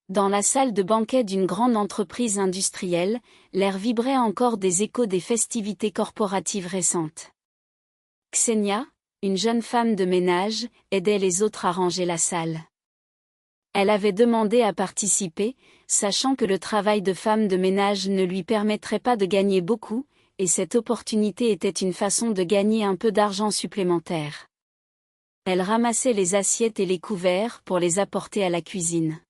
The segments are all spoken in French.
Dans la salle de banquet d'une grande entreprise industrielle, l'air vibrait encore des échos des festivités corporatives récentes. Ksenia, une jeune femme de ménage, aidait les autres à ranger la salle. Elle avait demandé à participer, sachant que le travail de femme de ménage ne lui permettrait pas de gagner beaucoup, et cette opportunité était une façon de gagner un peu d'argent supplémentaire. Elle ramassait les assiettes et les couverts pour les apporter à la cuisine.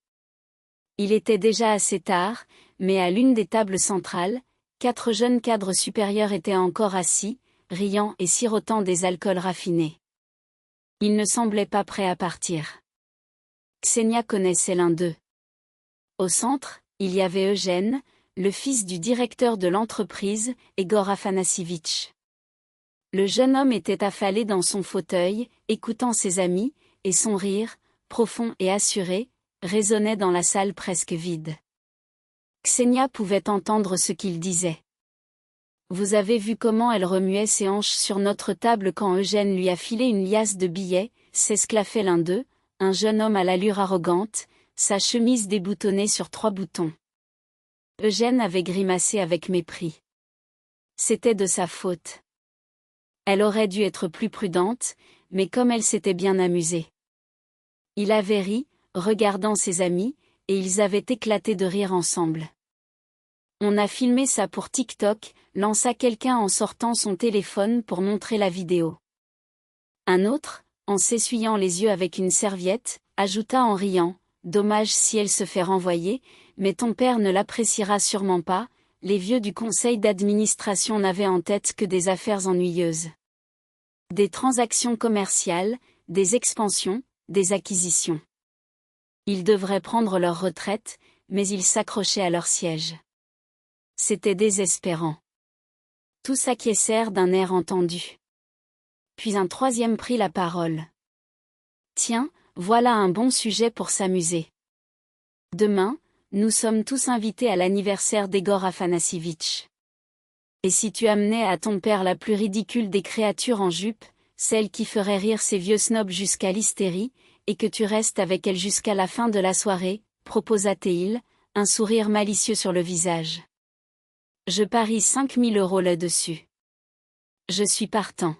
Il était déjà assez tard, mais à l'une des tables centrales, 4 jeunes cadres supérieurs étaient encore assis, riant et sirotant des alcools raffinés. Ils ne semblaient pas prêts à partir. Ksenia connaissait l'un d'eux. Au centre, il y avait Eugène, le fils du directeur de l'entreprise, Egor Afanassievitch. Le jeune homme était affalé dans son fauteuil, écoutant ses amis, et son rire, profond et assuré, résonnait dans la salle presque vide. Ksenia pouvait entendre ce qu'il disait. Vous avez vu comment elle remuait ses hanches sur notre table quand Eugène lui a filé une liasse de billets, s'esclaffait l'un d'eux, un jeune homme à l'allure arrogante, sa chemise déboutonnée sur 3 boutons. Eugène avait grimacé avec mépris. C'était de sa faute. Elle aurait dû être plus prudente, mais comme elle s'était bien amusée. Il avait ri, regardant ses amis, et ils avaient éclaté de rire ensemble. On a filmé ça pour TikTok, lança quelqu'un en sortant son téléphone pour montrer la vidéo. Un autre, en s'essuyant les yeux avec une serviette, ajouta en riant, « Dommage si elle se fait renvoyer, mais ton père ne l'appréciera sûrement pas, les vieux du conseil d'administration n'avaient en tête que des affaires ennuyeuses. Des transactions commerciales, des expansions, des acquisitions. Ils devraient prendre leur retraite, mais ils s'accrochaient à leur siège. » C'était désespérant. Tous acquiescèrent d'un air entendu. Puis un troisième prit la parole. « Tiens, voilà un bon sujet pour s'amuser. Demain, nous sommes tous invités à l'anniversaire d'Egor Afanassievitch. Et si tu amenais à ton père la plus ridicule des créatures en jupe, celle qui ferait rire ces vieux snobs jusqu'à l'hystérie, et que tu restes avec elle jusqu'à la fin de la soirée, proposa-t-il, un sourire malicieux sur le visage. Je parie 5 000 € là-dessus. Je suis partant.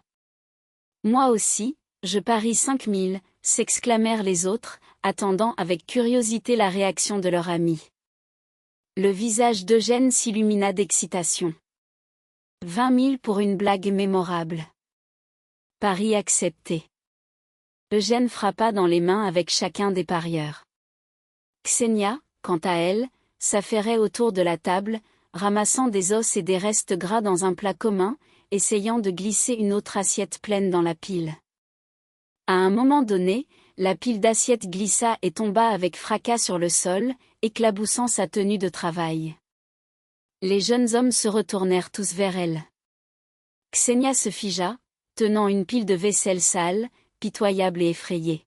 Moi aussi, je parie 5 000, s'exclamèrent les autres, attendant avec curiosité la réaction de leur ami. Le visage d'Eugène s'illumina d'excitation. 20 000 pour une blague mémorable. Pari accepté. Eugène frappa dans les mains avec chacun des parieurs. Ksenia, quant à elle, s'affairait autour de la table, ramassant des os et des restes gras dans un plat commun, essayant de glisser une autre assiette pleine dans la pile. À un moment donné, la pile d'assiettes glissa et tomba avec fracas sur le sol, éclaboussant sa tenue de travail. Les jeunes hommes se retournèrent tous vers elle. Ksenia se figea, tenant une pile de vaisselle sale, pitoyable et effrayée.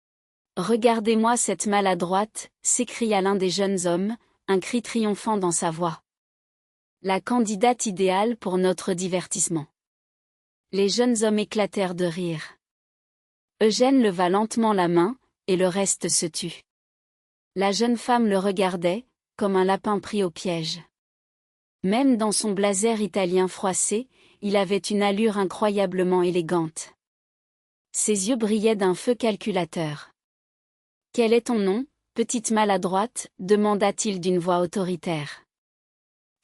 « Regardez-moi cette maladroite » s'écria l'un des jeunes hommes, un cri triomphant dans sa voix. La candidate idéale pour notre divertissement. Les jeunes hommes éclatèrent de rire. Eugène leva lentement la main, et le reste se tut. La jeune femme le regardait, comme un lapin pris au piège. Même dans son blazer italien froissé, il avait une allure incroyablement élégante. Ses yeux brillaient d'un feu calculateur. « Quel est ton nom, petite maladroite » demanda-t-il d'une voix autoritaire.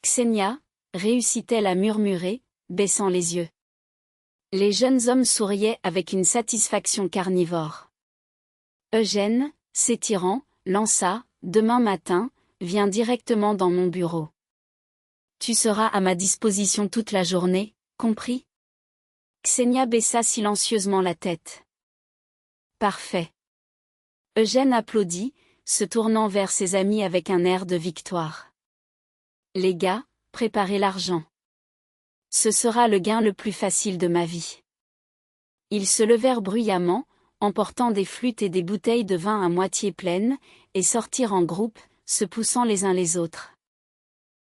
Ksenia, réussit-elle à murmurer, baissant les yeux. Les jeunes hommes souriaient avec une satisfaction carnivore. Eugène, s'étirant, lança, « Demain matin, viens directement dans mon bureau. Tu seras à ma disposition toute la journée, compris ?» Ksenia baissa silencieusement la tête. « Parfait. » Eugène applaudit, se tournant vers ses amis avec un air de victoire. « Les gars, préparez l'argent. Ce sera le gain le plus facile de ma vie. » Ils se levèrent bruyamment, emportant des flûtes et des bouteilles de vin à moitié pleines, et sortirent en groupe, se poussant les uns les autres.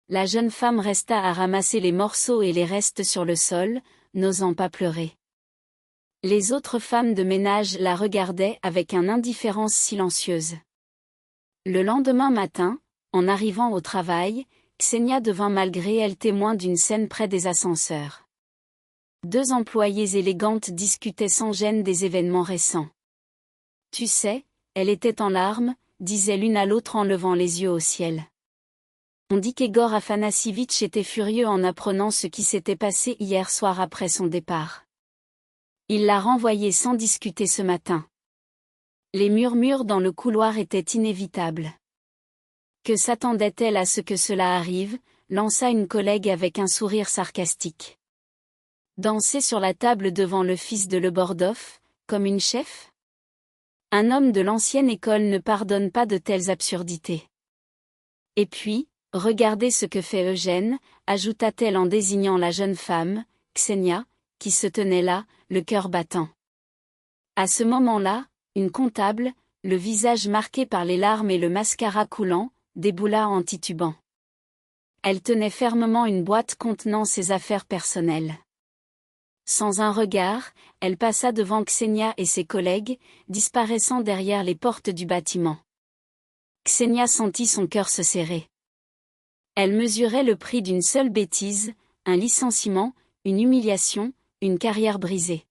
La jeune femme resta à ramasser les morceaux et les restes sur le sol, n'osant pas pleurer. Les autres femmes de ménage la regardaient avec une indifférence silencieuse. Le lendemain matin, en arrivant au travail, Ksenia devint malgré elle témoin d'une scène près des ascenseurs. Deux employées élégantes discutaient sans gêne des événements récents. Tu sais, elle était en larmes, disait l'une à l'autre en levant les yeux au ciel. On dit qu'Egor Afanassivitch était furieux en apprenant ce qui s'était passé hier soir après son départ. Il l'a renvoyée sans discuter ce matin. Les murmures dans le couloir étaient inévitables. Que s'attendait-elle à ce que cela arrive, lança une collègue avec un sourire sarcastique. Danser sur la table devant le fils de Lebordov, comme une chef ? Un homme de l'ancienne école ne pardonne pas de telles absurdités. Et puis, regardez ce que fait Eugène, ajouta-t-elle en désignant la jeune femme, Ksenia, qui se tenait là, le cœur battant. À ce moment-là, une comptable, le visage marqué par les larmes et le mascara coulant, déboula en titubant. Elle tenait fermement une boîte contenant ses affaires personnelles. Sans un regard, elle passa devant Ksenia et ses collègues, disparaissant derrière les portes du bâtiment. Ksenia sentit son cœur se serrer. Elle mesurait le prix d'une seule bêtise, un licenciement, une humiliation, une carrière brisée.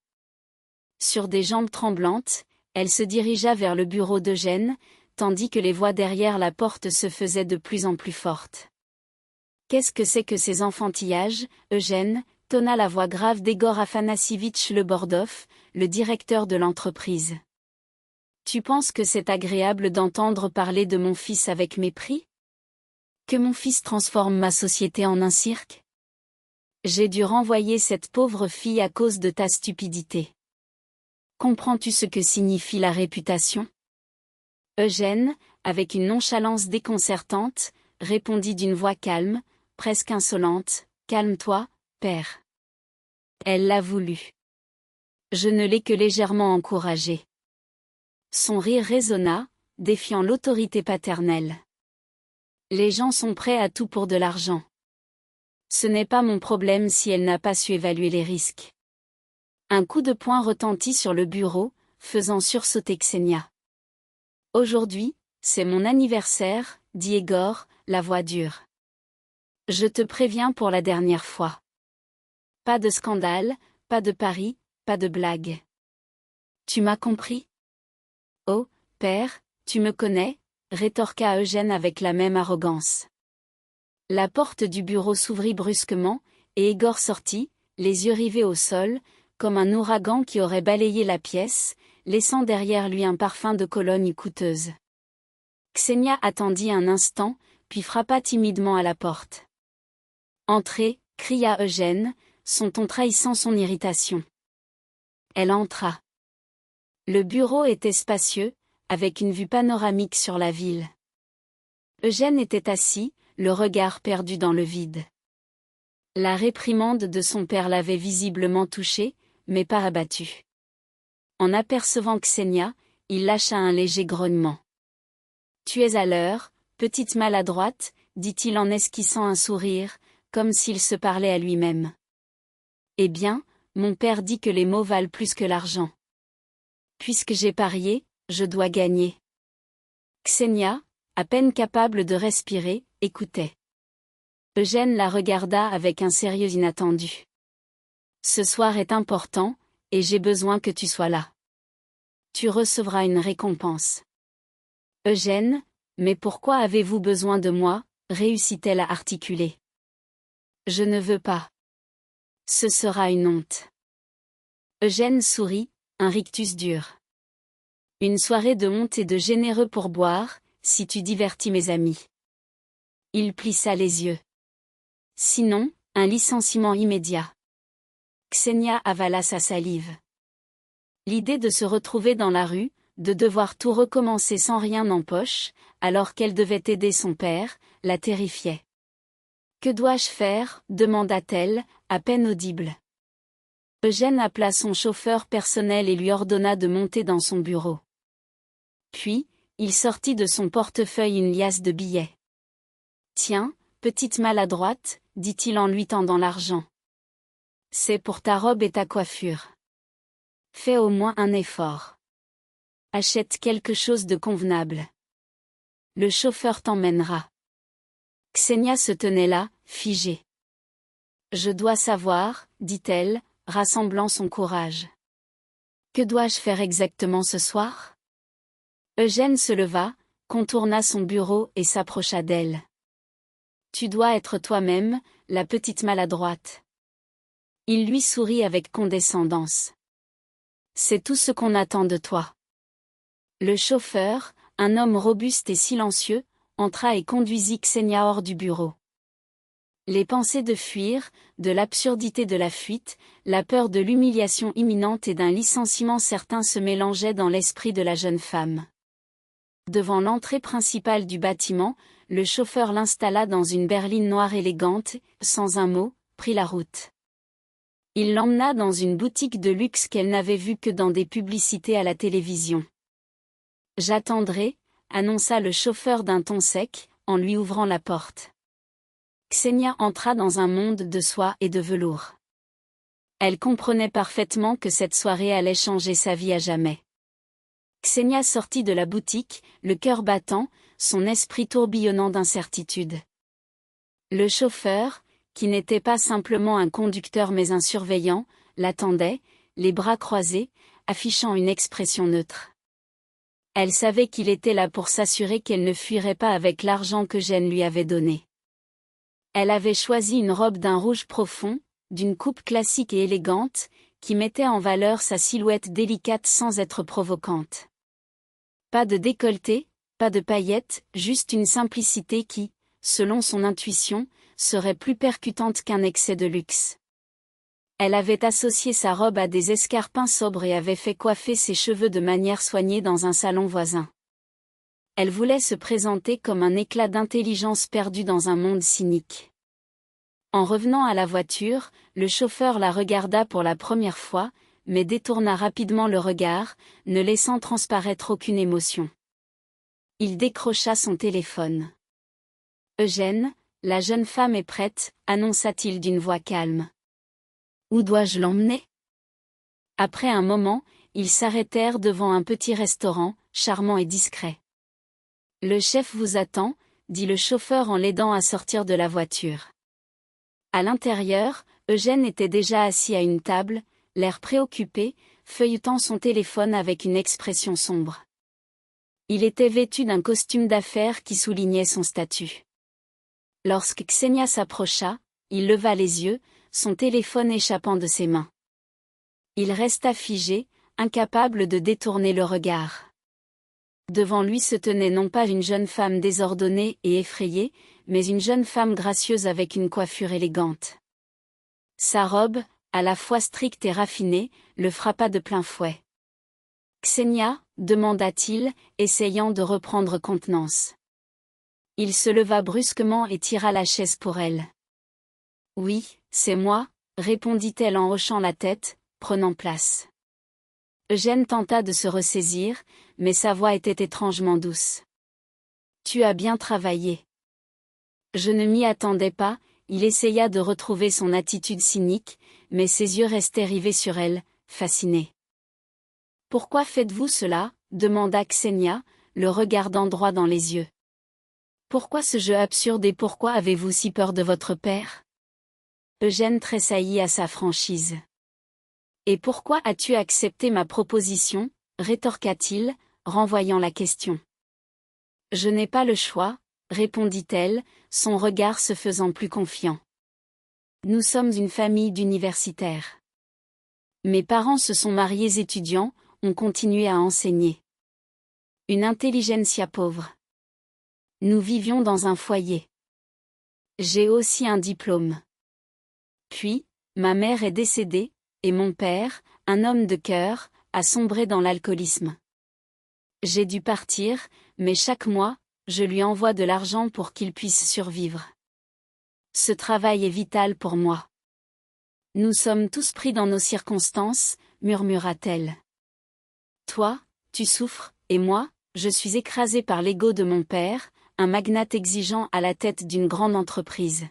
Sur des jambes tremblantes, elle se dirigea vers le bureau d'Eugène, tandis que les voix derrière la porte se faisaient de plus en plus fortes. « Qu'est-ce que c'est que ces enfantillages, Eugène ?» tonna la voix grave d'Egor Afanassivitch Lebordov, le directeur de l'entreprise. « Tu penses que c'est agréable d'entendre parler de mon fils avec mépris ? Que mon fils transforme ma société en un cirque ? J'ai dû renvoyer cette pauvre fille à cause de ta stupidité. Comprends-tu ce que signifie la réputation ? » Eugène, avec une nonchalance déconcertante, répondit d'une voix calme, presque insolente, « Calme-toi, père. » Elle l'a voulu. Je ne l'ai que légèrement encouragée. Son rire résonna, défiant l'autorité paternelle. Les gens sont prêts à tout pour de l'argent. Ce n'est pas mon problème si elle n'a pas su évaluer les risques. Un coup de poing retentit sur le bureau, faisant sursauter Ksenia. Aujourd'hui, c'est mon anniversaire, dit Egor, la voix dure. Je te préviens pour la dernière fois. Pas de scandale, pas de paris, pas de blagues. Tu m'as compris ? Oh, père, tu me connais, rétorqua Eugène avec la même arrogance. La porte du bureau s'ouvrit brusquement, et Egor sortit, les yeux rivés au sol, comme un ouragan qui aurait balayé la pièce, laissant derrière lui un parfum de Cologne coûteuse. Ksenia attendit un instant, puis frappa timidement à la porte. « Entrez » cria Eugène, son ton trahissant son irritation. Elle entra. Le bureau était spacieux, avec une vue panoramique sur la ville. Eugène était assis, le regard perdu dans le vide. La réprimande de son père l'avait visiblement touché, mais pas abattu. En apercevant Ksenia, il lâcha un léger grognement. « Tu es à l'heure, petite maladroite, » dit-il en esquissant un sourire, comme s'il se parlait à lui-même. « Eh bien, mon père dit que les mots valent plus que l'argent. Puisque j'ai parié, je dois gagner. » Ksenia, à peine capable de respirer, écoutait. Eugène la regarda avec un sérieux inattendu. « Ce soir est important, et j'ai besoin que tu sois là. Tu recevras une récompense. » Eugène, mais pourquoi avez-vous besoin de moi, réussit-elle à articuler. Je ne veux pas. Ce sera une honte. Eugène sourit, un rictus dur. Une soirée de honte et de généreux pourboire, si tu divertis mes amis. Il plissa les yeux. Sinon, un licenciement immédiat. Ksenia avala sa salive. L'idée de se retrouver dans la rue, de devoir tout recommencer sans rien en poche, alors qu'elle devait aider son père, la terrifiait. « Que dois-je faire » demanda-t-elle, à peine audible. Eugène appela son chauffeur personnel et lui ordonna de monter dans son bureau. Puis, il sortit de son portefeuille une liasse de billets. « Tiens, petite maladroite, » dit-il en lui tendant l'argent. « C'est pour ta robe et ta coiffure. Fais au moins un effort. Achète quelque chose de convenable. » Le chauffeur t'emmènera. Ksenia se tenait là, figée. Je dois savoir, dit-elle, rassemblant son courage. Que dois-je faire exactement ce soir? Eugène se leva, contourna son bureau et s'approcha d'elle. Tu dois être toi-même, la petite maladroite. Il lui sourit avec condescendance. C'est tout ce qu'on attend de toi. Le chauffeur, un homme robuste et silencieux, entra et conduisit Ksenia hors du bureau. Les pensées de fuir, de l'absurdité de la fuite, la peur de l'humiliation imminente et d'un licenciement certain se mélangeaient dans l'esprit de la jeune femme. Devant l'entrée principale du bâtiment, le chauffeur l'installa dans une berline noire élégante, sans un mot, prit la route. Il l'emmena dans une boutique de luxe qu'elle n'avait vue que dans des publicités à la télévision. « J'attendrai », annonça le chauffeur d'un ton sec, en lui ouvrant la porte. Ksenia entra dans un monde de soie et de velours. Elle comprenait parfaitement que cette soirée allait changer sa vie à jamais. Ksenia sortit de la boutique, le cœur battant, son esprit tourbillonnant d'incertitude. Le chauffeur, qui n'était pas simplement un conducteur mais un surveillant, l'attendait, les bras croisés, affichant une expression neutre. Elle savait qu'il était là pour s'assurer qu'elle ne fuirait pas avec l'argent qu'Eugène lui avait donné. Elle avait choisi une robe d'un rouge profond, d'une coupe classique et élégante, qui mettait en valeur sa silhouette délicate sans être provocante. Pas de décolleté, pas de paillettes, juste une simplicité qui, selon son intuition, serait plus percutante qu'un excès de luxe. Elle avait associé sa robe à des escarpins sobres et avait fait coiffer ses cheveux de manière soignée dans un salon voisin. Elle voulait se présenter comme un éclat d'intelligence perdu dans un monde cynique. En revenant à la voiture, le chauffeur la regarda pour la première fois, mais détourna rapidement le regard, ne laissant transparaître aucune émotion. Il décrocha son téléphone. « Eugène, la jeune femme est prête », annonça-t-il d'une voix calme. « Où dois-je l'emmener ?» Après un moment, ils s'arrêtèrent devant un petit restaurant, charmant et discret. « Le chef vous attend », dit le chauffeur en l'aidant à sortir de la voiture. À l'intérieur, Eugène était déjà assis à une table, l'air préoccupé, feuilletant son téléphone avec une expression sombre. Il était vêtu d'un costume d'affaires qui soulignait son statut. Lorsque Ksenia s'approcha, il leva les yeux, son téléphone échappant de ses mains. Il resta figé, incapable de détourner le regard. Devant lui se tenait non pas une jeune femme désordonnée et effrayée, mais une jeune femme gracieuse avec une coiffure élégante. Sa robe, à la fois stricte et raffinée, le frappa de plein fouet. « Ksenia » demanda-t-il, essayant de reprendre contenance. Il se leva brusquement et tira la chaise pour elle. « Oui, c'est moi », répondit-elle en hochant la tête, prenant place. Eugène tenta de se ressaisir, mais sa voix était étrangement douce. « Tu as bien travaillé. » Je ne m'y attendais pas, il essaya de retrouver son attitude cynique, mais ses yeux restaient rivés sur elle, fascinés. « Pourquoi faites-vous cela ?» demanda Ksenia, le regardant droit dans les yeux. « Pourquoi ce jeu absurde et pourquoi avez-vous si peur de votre père ?» Eugène tressaillit à sa franchise. « Et pourquoi as-tu accepté ma proposition ?» rétorqua-t-il, renvoyant la question. « Je n'ai pas le choix, » répondit-elle, son regard se faisant plus confiant. « Nous sommes une famille d'universitaires. Mes parents se sont mariés étudiants, ont continué à enseigner. Une intelligentsia pauvre. Nous vivions dans un foyer. J'ai aussi un diplôme. Puis, ma mère est décédée, et mon père, un homme de cœur, a sombré dans l'alcoolisme. J'ai dû partir, mais chaque mois, je lui envoie de l'argent pour qu'il puisse survivre. Ce travail est vital pour moi. Nous sommes tous pris dans nos circonstances, murmura-t-elle. Toi, tu souffres, et moi, je suis écrasée par l'ego de mon père, un magnate exigeant à la tête d'une grande entreprise.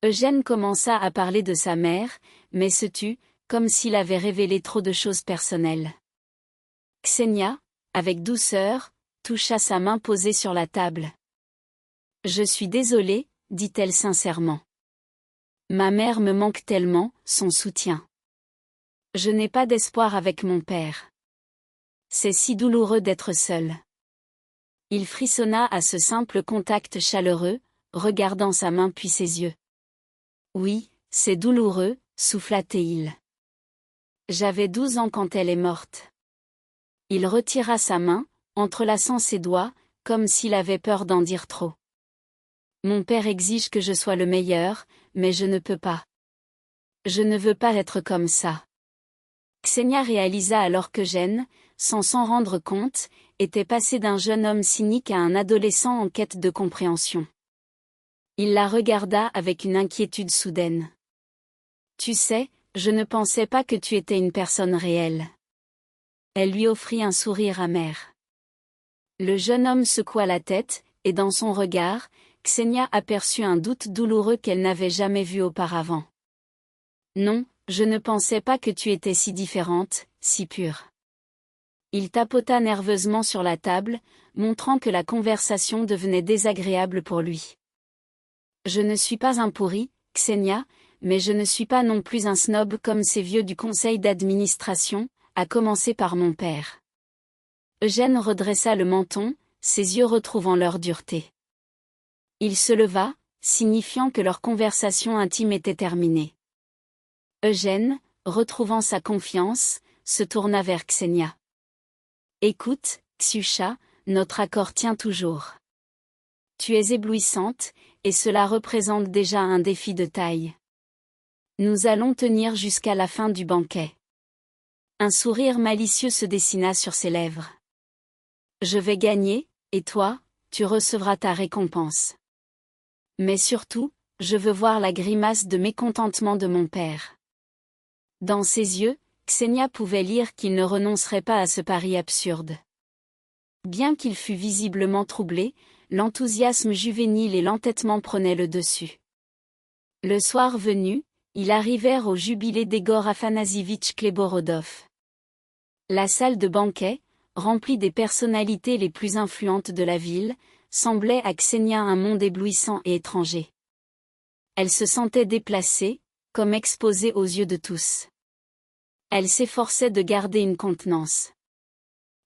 Eugène commença à parler de sa mère, mais se tut, comme s'il avait révélé trop de choses personnelles. Ksenia, avec douceur, toucha sa main posée sur la table. Je suis désolée, dit-elle sincèrement. Ma mère me manque tellement, son soutien. Je n'ai pas d'espoir avec mon père. C'est si douloureux d'être seul. Il frissonna à ce simple contact chaleureux, regardant sa main puis ses yeux. Oui, c'est douloureux, souffla-t-il. J'avais 12 ans quand elle est morte. Il retira sa main, entrelaçant ses doigts, comme s'il avait peur d'en dire trop. Mon père exige que je sois le meilleur, mais je ne peux pas. Je ne veux pas être comme ça. Ksenia réalisa alors qu'Eugène, sans s'en rendre compte, était passé d'un jeune homme cynique à un adolescent en quête de compréhension. Il la regarda avec une inquiétude soudaine. Tu sais, je ne pensais pas que tu étais une personne réelle. Elle lui offrit un sourire amer. Le jeune homme secoua la tête, et dans son regard, Ksenia aperçut un doute douloureux qu'elle n'avait jamais vu auparavant. Non, je ne pensais pas que tu étais si différente, si pure. Il tapota nerveusement sur la table, montrant que la conversation devenait désagréable pour lui. Je ne suis pas un pourri, Ksenia, mais je ne suis pas non plus un snob comme ces vieux du conseil d'administration, à commencer par mon père. Eugène redressa le menton, ses yeux retrouvant leur dureté. Il se leva, signifiant que leur conversation intime était terminée. Eugène, retrouvant sa confiance, se tourna vers Ksenia. Écoute, Ksiusha, notre accord tient toujours. Tu es éblouissante, et cela représente déjà un défi de taille. Nous allons tenir jusqu'à la fin du banquet. Un sourire malicieux se dessina sur ses lèvres. Je vais gagner, et toi, tu recevras ta récompense. Mais surtout, je veux voir la grimace de mécontentement de mon père. Dans ses yeux, Ksenia pouvait lire qu'il ne renoncerait pas à ce pari absurde. Bien qu'il fût visiblement troublé, l'enthousiasme juvénile et l'entêtement prenaient le dessus. Le soir venu, ils arrivèrent au jubilé d'Egor Afanasyevitch Kleborодov. La salle de banquet, remplie des personnalités les plus influentes de la ville, semblait à Ksenia un monde éblouissant et étranger. Elle se sentait déplacée, comme exposée aux yeux de tous. Elle s'efforçait de garder une contenance.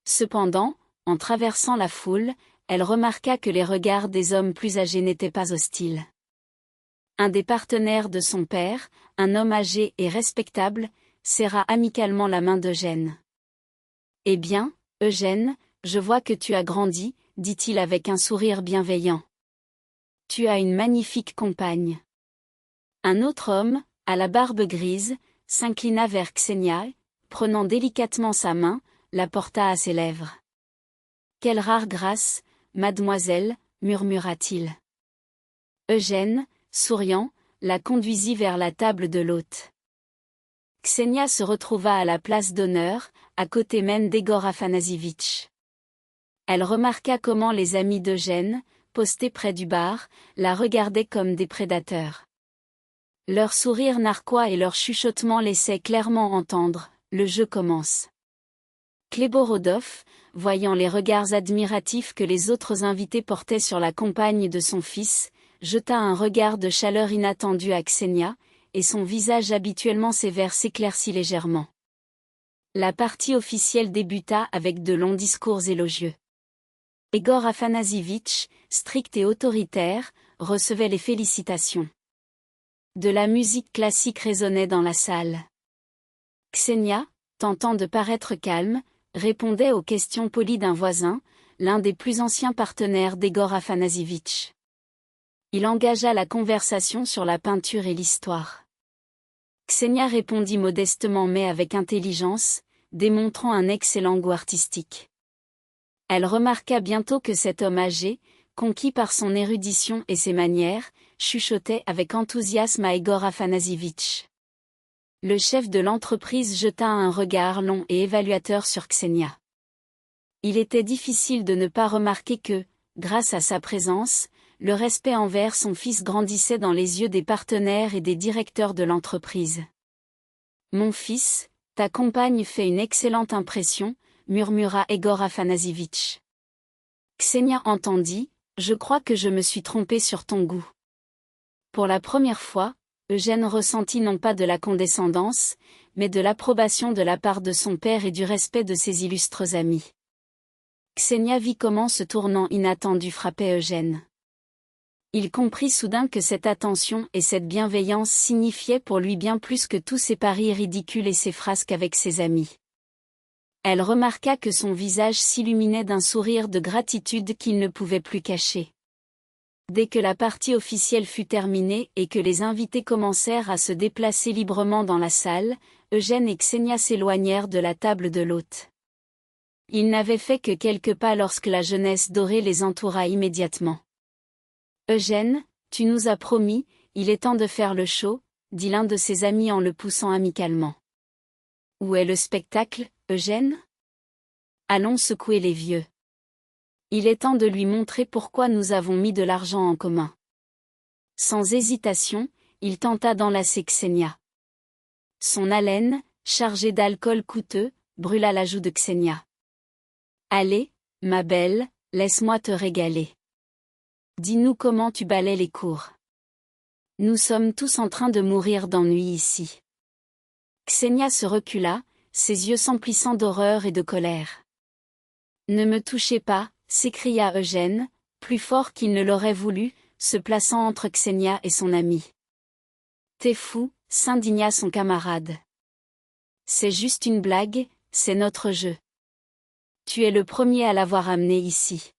Cependant, en traversant la foule, elle remarqua que les regards des hommes plus âgés n'étaient pas hostiles. Un des partenaires de son père, un homme âgé et respectable, serra amicalement la main d'Eugène. « Eh bien, Eugène, je vois que tu as grandi, dit-il avec un sourire bienveillant. Tu as une magnifique compagne. » Un autre homme, à la barbe grise, s'inclina vers Ksenia, prenant délicatement sa main, la porta à ses lèvres. « Quelle rare grâce, mademoiselle, murmura-t-il. Eugène, souriant, la conduisit vers la table de l'hôte. Ksenia se retrouva à la place d'honneur, à côté même d'Egor Afanasyevitch. Elle remarqua comment les amis d'Eugène, postés près du bar, la regardaient comme des prédateurs. Leur sourire narquois et leur chuchotement laissaient clairement entendre « le jeu commence ». Kleborодov, voyant les regards admiratifs que les autres invités portaient sur la compagne de son fils, jeta un regard de chaleur inattendu à Ksenia, et son visage habituellement sévère s'éclaircit légèrement. La partie officielle débuta avec de longs discours élogieux. Egor Afanasyevitch, strict et autoritaire, recevait les félicitations. De la musique classique résonnait dans la salle. Ksenia, tentant de paraître calme, répondait aux questions polies d'un voisin, l'un des plus anciens partenaires d'Egor Afanasyevitch. Il engagea la conversation sur la peinture et l'histoire. Ksenia répondit modestement mais avec intelligence, démontrant un excellent goût artistique. Elle remarqua bientôt que cet homme âgé, conquis par son érudition et ses manières, chuchotait avec enthousiasme à Egor Afanasyevitch. Le chef de l'entreprise jeta un regard long et évaluateur sur Ksenia. Il était difficile de ne pas remarquer que, grâce à sa présence, le respect envers son fils grandissait dans les yeux des partenaires et des directeurs de l'entreprise. « Mon fils, ta compagne fait une excellente impression », murmura Egor Afanasyevitch. Ksenia entendit, je crois que je me suis trompée sur ton goût. Pour la première fois, Eugène ressentit non pas de la condescendance, mais de l'approbation de la part de son père et du respect de ses illustres amis. Ksenia vit comment ce tournant inattendu frappait Eugène. Il comprit soudain que cette attention et cette bienveillance signifiaient pour lui bien plus que tous ses paris ridicules et ses frasques avec ses amis. Elle remarqua que son visage s'illuminait d'un sourire de gratitude qu'il ne pouvait plus cacher. Dès que la partie officielle fut terminée et que les invités commencèrent à se déplacer librement dans la salle, Eugène et Ksenia s'éloignèrent de la table de l'hôte. Ils n'avaient fait que quelques pas lorsque la jeunesse dorée les entoura immédiatement. « Eugène, tu nous as promis, il est temps de faire le show », dit l'un de ses amis en le poussant amicalement. « Où est le spectacle, Eugène ? Allons secouer les vieux. Il est temps de lui montrer pourquoi nous avons mis de l'argent en commun. » Sans hésitation, il tenta d'enlacer Ksenia. Son haleine, chargée d'alcool coûteux, brûla la joue de Ksenia. « Allez, ma belle, laisse-moi te régaler. Dis-nous comment tu balais les cours. Nous sommes tous en train de mourir d'ennui ici. » Ksenia se recula, ses yeux s'emplissant d'horreur et de colère. « Ne me touchez pas !» s'écria Eugène, plus fort qu'il ne l'aurait voulu, se plaçant entre Ksenia et son ami. « T'es fou !» s'indigna son camarade. « C'est juste une blague, c'est notre jeu. Tu es le premier à l'avoir amenée ici.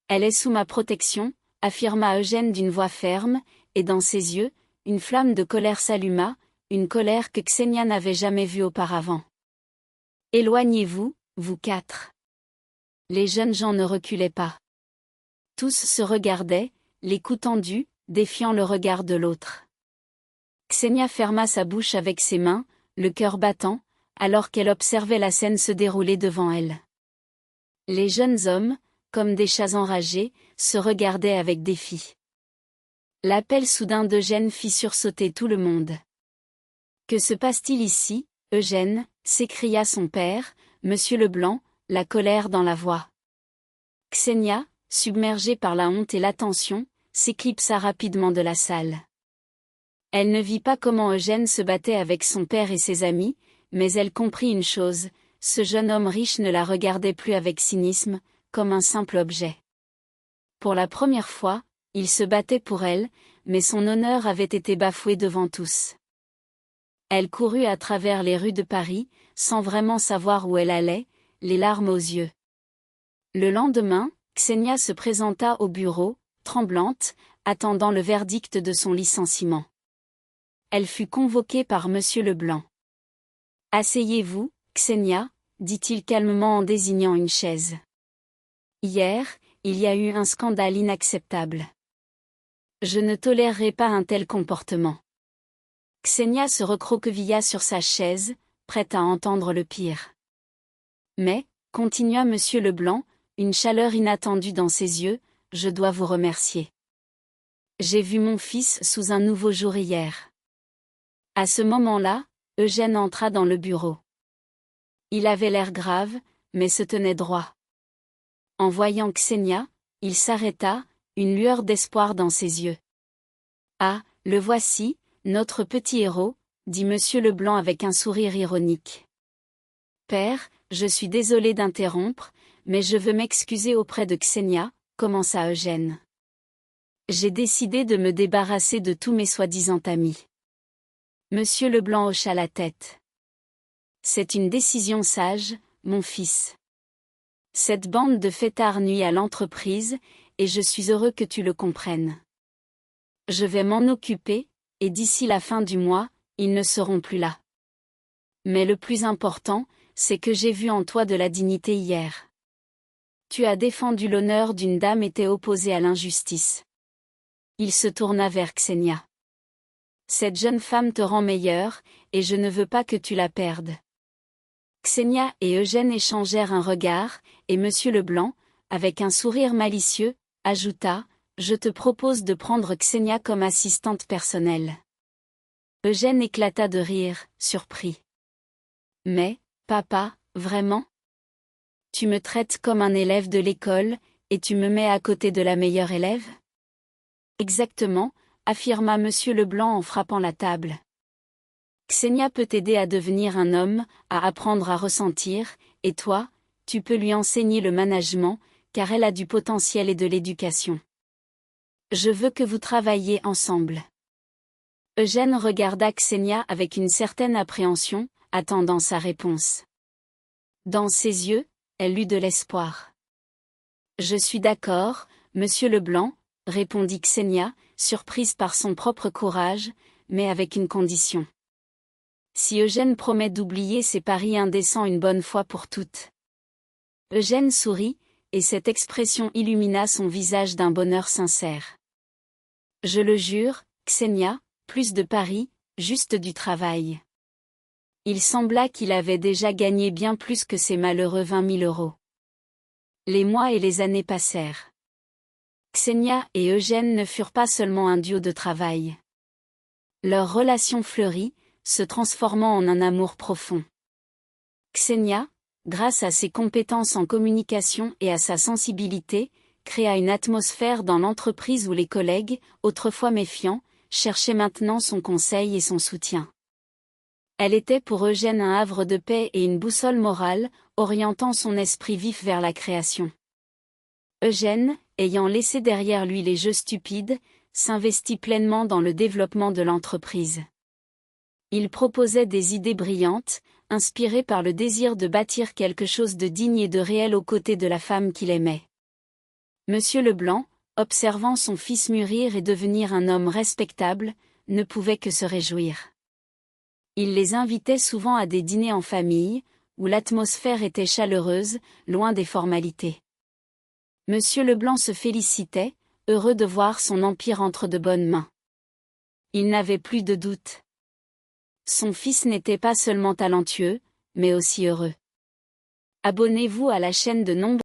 Elle est sous ma protection, » affirma Eugène d'une voix ferme, et dans ses yeux, une flamme de colère s'alluma, une colère que Ksenia n'avait jamais vue auparavant. « Éloignez-vous, vous quatre. » Les jeunes gens ne reculaient pas. Tous se regardaient, les coups tendus, défiant le regard de l'autre. Ksenia ferma sa bouche avec ses mains, le cœur battant, alors qu'elle observait la scène se dérouler devant elle. Les jeunes hommes, comme des chats enragés, se regardaient avec défi. L'appel soudain d'Eugène fit sursauter tout le monde. « Que se passe-t-il ici, Eugène » s'écria son père, Monsieur Leblanc, la colère dans la voix. Ksenia, submergée par la honte et l'attention, s'éclipsa rapidement de la salle. Elle ne vit pas comment Eugène se battait avec son père et ses amis, mais elle comprit une chose, ce jeune homme riche ne la regardait plus avec cynisme, comme un simple objet. Pour la première fois, il se battait pour elle, mais son honneur avait été bafoué devant tous. Elle courut à travers les rues de Paris, sans vraiment savoir où elle allait, les larmes aux yeux. Le lendemain, Ksenia se présenta au bureau, tremblante, attendant le verdict de son licenciement. Elle fut convoquée par Monsieur Leblanc. « Asseyez-vous, Ksenia, » dit-il calmement en désignant une chaise. « Hier, il y a eu un scandale inacceptable. Je ne tolérerai pas un tel comportement. » Ksenia se recroquevilla sur sa chaise, prête à entendre le pire. « Mais, » continua Monsieur Leblanc, une chaleur inattendue dans ses yeux, « je dois vous remercier. J'ai vu mon fils sous un nouveau jour hier. » À ce moment-là, Eugène entra dans le bureau. Il avait l'air grave, mais se tenait droit. En voyant Ksenia, il s'arrêta, une lueur d'espoir dans ses yeux. « Ah, le voici, notre petit héros », dit Monsieur Leblanc avec un sourire ironique. « Père, je suis désolé d'interrompre, mais je veux m'excuser auprès de Ksenia, » commença Eugène. « J'ai décidé de me débarrasser de tous mes soi-disant amis. » Monsieur Leblanc hocha la tête. « C'est une décision sage, mon fils. Cette bande de fêtards nuit à l'entreprise, et je suis heureux que tu le comprennes. Je vais m'en occuper, et d'ici la fin du mois, ils ne seront plus là. Mais le plus important, c'est que j'ai vu en toi de la dignité hier. Tu as défendu l'honneur d'une dame et t'es opposé à l'injustice. » Il se tourna vers Ksenia. « Cette jeune femme te rend meilleure, et je ne veux pas que tu la perdes. » Ksenia et Eugène échangèrent un regard, et Monsieur Leblanc, avec un sourire malicieux, ajouta, « Je te propose de prendre Ksenia comme assistante personnelle. » Eugène éclata de rire, surpris. « Mais, papa, vraiment ? Tu me traites comme un élève de l'école, et tu me mets à côté de la meilleure élève? Exactement, affirma Monsieur Leblanc en frappant la table. Ksenia peut t'aider à devenir un homme, à apprendre à ressentir, et toi, tu peux lui enseigner le management, car elle a du potentiel et de l'éducation. Je veux que vous travailliez ensemble. Eugène regarda Ksenia avec une certaine appréhension, attendant sa réponse. Dans ses yeux, elle eut de l'espoir. Je suis d'accord, Monsieur Leblanc, répondit Ksenia, surprise par son propre courage, mais avec une condition. Si Eugène promet d'oublier ses paris indécents une bonne fois pour toutes. Eugène sourit, et cette expression illumina son visage d'un bonheur sincère. Je le jure, Ksenia, plus de paris, juste du travail. Il sembla qu'il avait déjà gagné bien plus que ses malheureux 20 000 €. Les mois et les années passèrent. Ksenia et Eugène ne furent pas seulement un duo de travail. Leur relation fleurit, se transformant en un amour profond. Ksenia, grâce à ses compétences en communication et à sa sensibilité, créa une atmosphère dans l'entreprise où les collègues, autrefois méfiants, cherchaient maintenant son conseil et son soutien. Elle était pour Eugène un havre de paix et une boussole morale, orientant son esprit vif vers la création. Eugène, ayant laissé derrière lui les jeux stupides, s'investit pleinement dans le développement de l'entreprise. Il proposait des idées brillantes, inspirées par le désir de bâtir quelque chose de digne et de réel aux côtés de la femme qu'il aimait. Monsieur Leblanc, observant son fils mûrir et devenir un homme respectable, ne pouvait que se réjouir. Il les invitait souvent à des dîners en famille, où l'atmosphère était chaleureuse, loin des formalités. Monsieur Leblanc se félicitait, heureux de voir son empire entre de bonnes mains. Il n'avait plus de doute. Son fils n'était pas seulement talentueux, mais aussi heureux. Abonnez-vous à la chaîne de nombreux